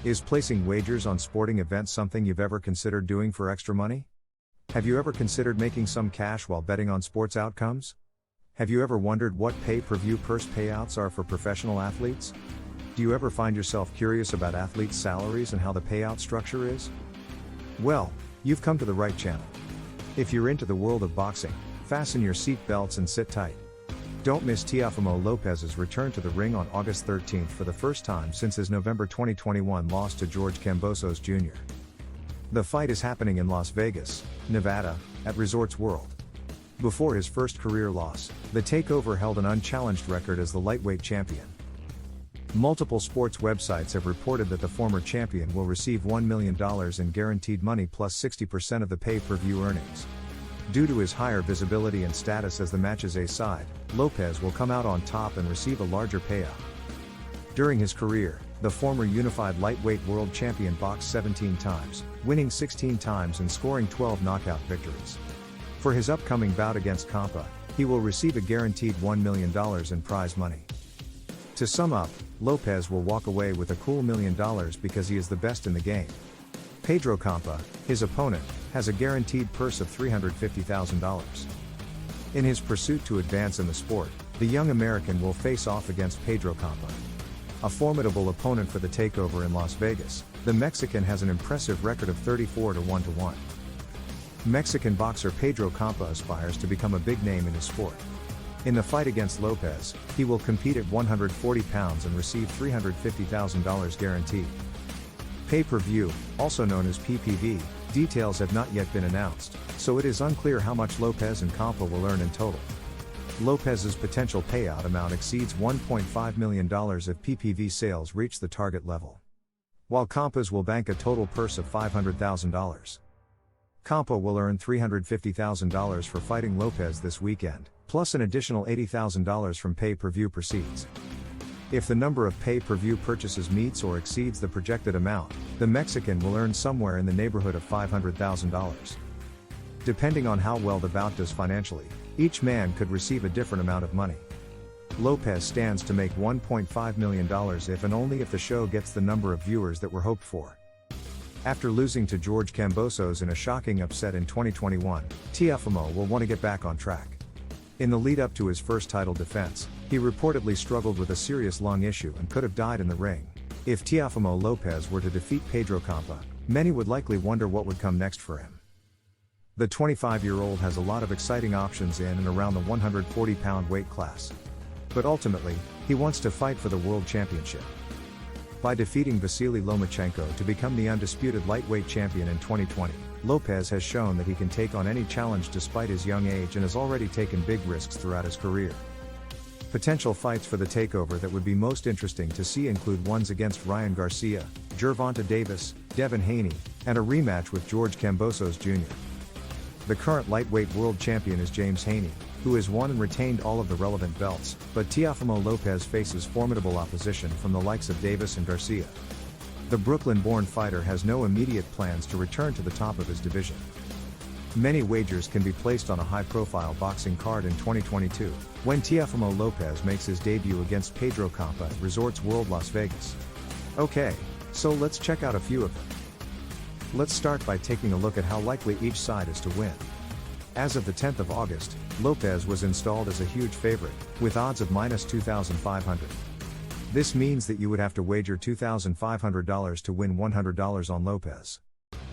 Is placing wagers on sporting events something you've ever considered doing for extra money? Have you ever considered making some cash while betting on sports outcomes? Have you ever wondered what pay-per-view purse payouts are for professional athletes? Do you ever find yourself curious about athletes' salaries and how the payout structure is? Well, you've come to the right channel. If you're into the world of boxing, fasten your seat belts and sit tight. Don't miss Teofimo Lopez's return to the ring on August 13th for the first time since his November 2021 loss to George Kambosos Jr. The fight is happening in Las Vegas, Nevada, at Resorts World. Before his first career loss, the takeover held an unchallenged record as the lightweight champion. Multiple sports websites have reported that the former champion will receive $1 million in guaranteed money plus 60% of the pay-per-view earnings. Due to his higher visibility and status as the match's A-side, Lopez will come out on top and receive a larger payout. During his career, the former unified lightweight world champion boxed 17 times, winning 16 times and scoring 12 knockout victories. For his upcoming bout against Campa, he will receive a guaranteed $1 million in prize money. To sum up, Lopez will walk away with a cool $1 million because he is the best in the game. Pedro Campa, his opponent, has a guaranteed purse of $350,000. In his pursuit to advance in the sport, the young American will face off against Pedro Campa. A formidable opponent for the takeover in Las Vegas, the Mexican has an impressive record of 34-1-1. Mexican boxer Pedro Campa aspires to become a big name in his sport. In the fight against Lopez, he will compete at 140 pounds and receive $350,000 guaranteed. Pay-per-view, also known as PPV, details have not yet been announced, so it is unclear how much Lopez and Campa will earn in total. Lopez's potential payout amount exceeds $1.5 million if PPV sales reach the target level, while Campa's will bank a total purse of $500,000. Campa will earn $350,000 for fighting Lopez this weekend, plus an additional $80,000 from pay-per-view proceeds. If the number of pay-per-view purchases meets or exceeds the projected amount, the Mexican will earn somewhere in the neighborhood of $500,000. Depending on how well the bout does financially, each man could receive a different amount of money. Lopez stands to make $1.5 million if and only if the show gets the number of viewers that were hoped for. After losing to George Kambosos in a shocking upset in 2021, Teofimo will want to get back on track. In the lead-up to his first title defense, he reportedly struggled with a serious lung issue and could have died in the ring. If Teofimo Lopez were to defeat Pedro Campa, many would likely wonder what would come next for him. The 25-year-old has a lot of exciting options in and around the 140-pound weight class. But ultimately, he wants to fight for the World Championship. By defeating Vasily Lomachenko to become the undisputed lightweight champion in 2020, Lopez has shown that he can take on any challenge despite his young age and has already taken big risks throughout his career. Potential fights for the takeover that would be most interesting to see include ones against Ryan Garcia, Gervonta Davis, Devin Haney, and a rematch with George Kambosos Jr. The current lightweight world champion is James Haney, who has won and retained all of the relevant belts, but Teofimo Lopez faces formidable opposition from the likes of Davis and Garcia. The Brooklyn-born fighter has no immediate plans to return to the top of his division. Many wagers can be placed on a high-profile boxing card in 2022, when Teofimo Lopez makes his debut against Pedro Campa at Resorts World Las Vegas. Okay, so let's check out a few of them. Let's start by taking a look at how likely each side is to win. As of the 10th of August, Lopez was installed as a huge favorite, with odds of -2,500. This means that you would have to wager $2,500 to win $100 on Lopez.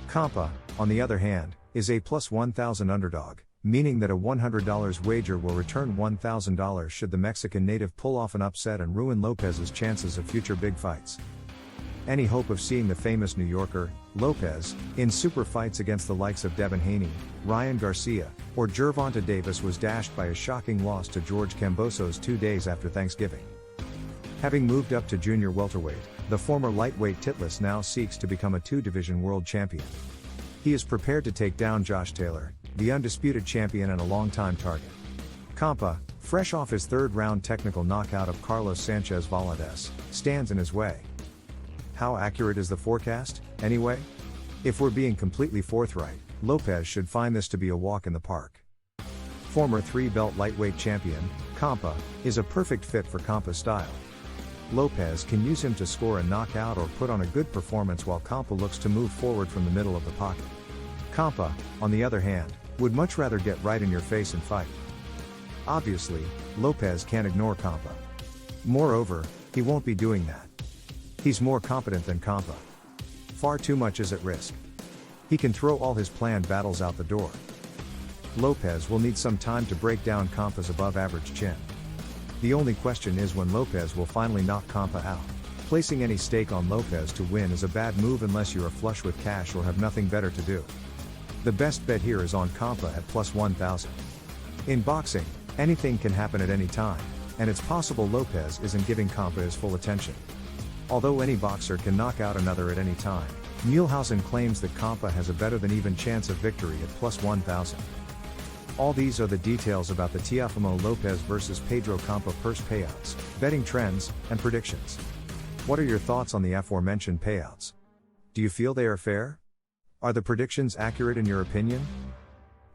Campa, on the other hand, is a +1,000 underdog, meaning that a $100 wager will return $1,000 should the Mexican native pull off an upset and ruin Lopez's chances of future big fights. Any hope of seeing the famous New Yorker, Lopez, in super fights against the likes of Devin Haney, Ryan Garcia, or Gervonta Davis was dashed by a shocking loss to George Kambosos 2 days after Thanksgiving. Having moved up to junior welterweight, the former lightweight Titlis now seeks to become a two-division world champion. He is prepared to take down Josh Taylor, the undisputed champion and a longtime target. Campa, fresh off his third-round technical knockout of Carlos Sanchez Valadez, stands in his way. How accurate is the forecast, anyway? If we're being completely forthright, Lopez should find this to be a walk in the park. Former three-belt lightweight champion, Campa, is a perfect fit for Campa's style. Lopez can use him to score a knockout or put on a good performance while Campa looks to move forward from the middle of the pocket. Campa, on the other hand, would much rather get right in your face and fight. Obviously, Lopez can't ignore Campa. Moreover, he won't be doing that. He's more competent than Campa. Far too much is at risk. He can throw all his planned battles out the door. Lopez will need some time to break down Campa's above-average chin. The only question is when Lopez will finally knock Campa out. Placing any stake on Lopez to win is a bad move unless you are flush with cash or have nothing better to do. The best bet here is on Campa at plus 1,000. In boxing, anything can happen at any time, and it's possible Lopez isn't giving Campa his full attention. Although any boxer can knock out another at any time, Muehlhausen claims that Campa has a better than even chance of victory at plus 1,000. All these are the details about the Teofimo Lopez vs Pedro Campa purse payouts, betting trends, and predictions. What are your thoughts on the aforementioned payouts? Do you feel they are fair? Are the predictions accurate in your opinion?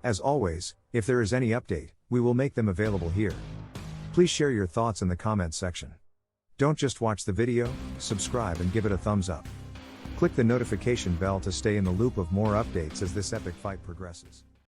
As always, if there is any update, we will make them available here. Please share your thoughts in the comments section. Don't just watch the video, subscribe and give it a thumbs up. Click the notification bell to stay in the loop of more updates as this epic fight progresses.